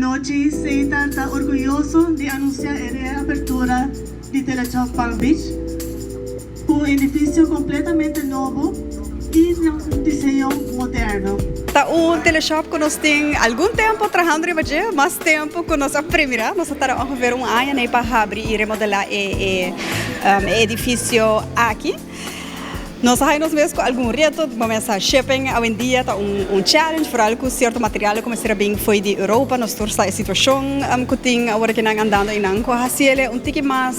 Oggi Seitan está orgulloso de anunciar a reapertura de Teleshop Palm Beach, um edifício completamente novo e um desenho moderno. Tá teleshop que nós tem algum tempo trabalhando em mais tempo que nós a primeira, nós estamos a ver ano para abrir e remodelar o edifício aqui. Nós temos mesmo algum reto, vamos a shipping, hoje em dia está challenge, por algo certo material como será bem foi de Europa, nós temos a situação que tem agora que não andando em não, com pouco mais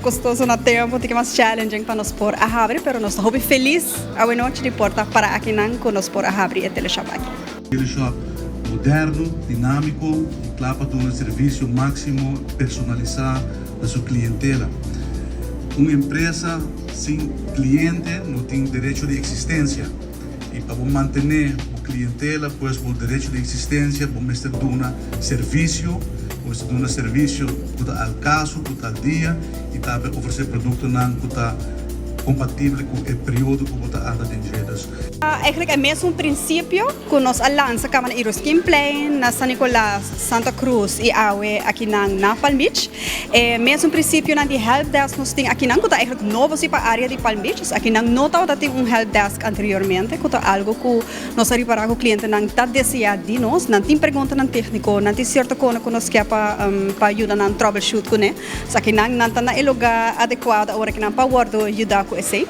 custoso no tempo, um pouco mais challenging para nós por a abrir, mas nós estamos felizes hoje noite de porta para aqui não que nós por a abrir o teleshop aqui. Teleshop moderno, dinâmico, e claro para um serviço máximo personalizado da sua clientela. Uma empresa sem cliente não tem direito de existência. E para manter a clientela, pois o direito de existência, vamos ter um serviço, que está ao caso, que está ao dia, e também oferecer produto que está compatível com o período que está andando em jetos. Eigenlijk é mesmo um princípio que nós lançamos na Iroskin Plain, na San Nicolás, Santa Cruz e Aue aqui na Palm Beach. É mesmo princípio na de help desk nós temos aqui na que eigenlijk novo para a área de Palm Beach. Aqui não nota que tem help desk anteriormente, que é algo que nós reparar que o cliente não está desejando de nós, não tem pergunta não técnico, não tem certa coisa que nós quer para ajudar na troubleshoot com né. Aqui não está na lugar adequado agora que não para ajudar com esse.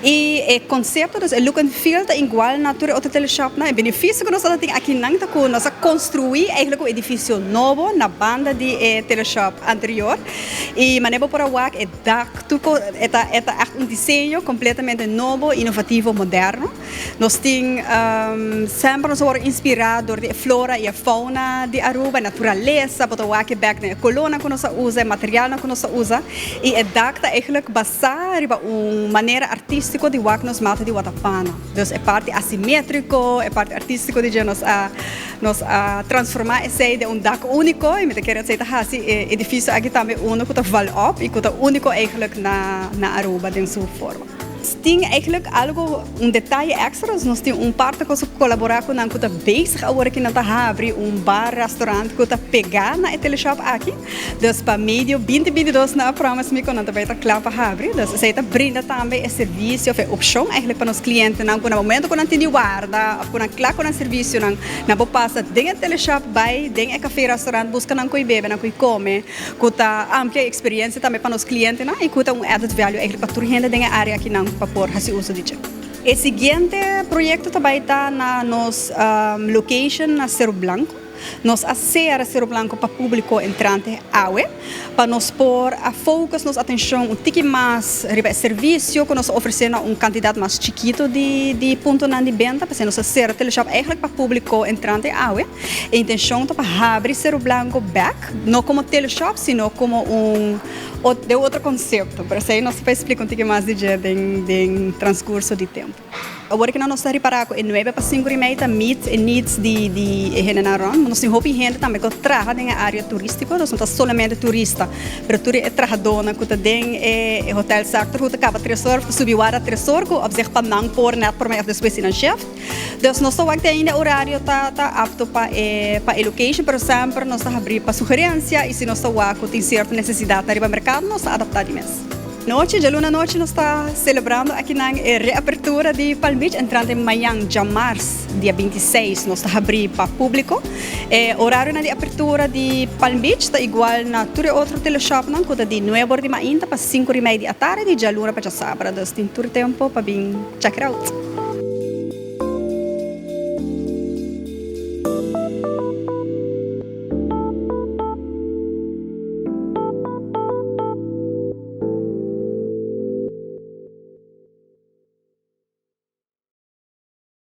E o conceito do look and feel é igual na outro teleshop, né? O benefício que nós temos aqui não é que nós construir um edifício novo na banda de teleshop anterior e maneira para o é um desenho completamente novo, inovativo, moderno. Nós temos sempre nos inspirados por a flora e a fauna de Aruba, a natureza, para o que back na coluna que nós usa, material que nós usa e adapta eigenlijk basar maneira artística de o que nós mata de Watapana. Então, é parte assimétrico, é parte artística de nós a transformar essa ideia de dak único e me quero dizer que esse edifício aqui também único que vale up e que é único eigenlijk na Aruba de sua forma. Tem eigenlijk algo, detalhe extra, nós temos parte que colaborar com a que está bezig agora que não está abrir bar, restaurante que está pegar na teleshop aqui. Então, para meio 2022 na promise me que não está claro para abrir. Então, você está brinda também esse serviço, a opção eigenlijk para os clientes, não no momento que não tem guarda, ou não claro com o serviço, não vou passar dentro do teleshop, vai dentro do café, restaurante, busca não coi bebe, não coi come, que está ampla experiência também para os clientes, não, e que está added value eigenlijk para toda gente dentro da área aqui não para por esse uso de chip. O seguinte projeto também está na nossa location na Cerro Blanco. Nós acessamos Cerro Blanco para público entrante Aue, para nós pôr a focus, nossa atenção um pouco mais no serviço, que nós oferecemos quantidade mais chiquito de pontos de venda, para nós acessar o teleshop eigenlijk para público entrante Aue. A intenção é para abrir Cerro Blanco back, não como teleshop, sino como de outro conceito. Para isso, nós vamos explicar um pouco mais de transcurso de tempo. Agora que nós estamos reparando que 9 para 5 e meia meet e needs de Renaron, nós temos gente também que trabalha na área turística, nós não estamos somente turista, mas tudo é trabalhadora, que tem hotel sector, que acaba 3 horas, que subiu a 3 horas, que observa para não pôr net por meio depois na chef. Então, nós estamos ainda horário está apto para a location, por exemplo, nós estamos abrindo para sugerência e se nós estamos tem certa necessidade de mercado, nós estamos adaptados mesmo. Noite, de luna noite, nós estamos celebrando aqui na reapertura de Palm Beach, entrando em manhã de março, dia 26, nós estamos abrindo para público. O horário de apertura de Palm Beach está igual na todo outro teleshop, não? Que de 9 de manhã para 5 e meia da tarde, de luna para sábado, então tem todo tempo para vir check it out.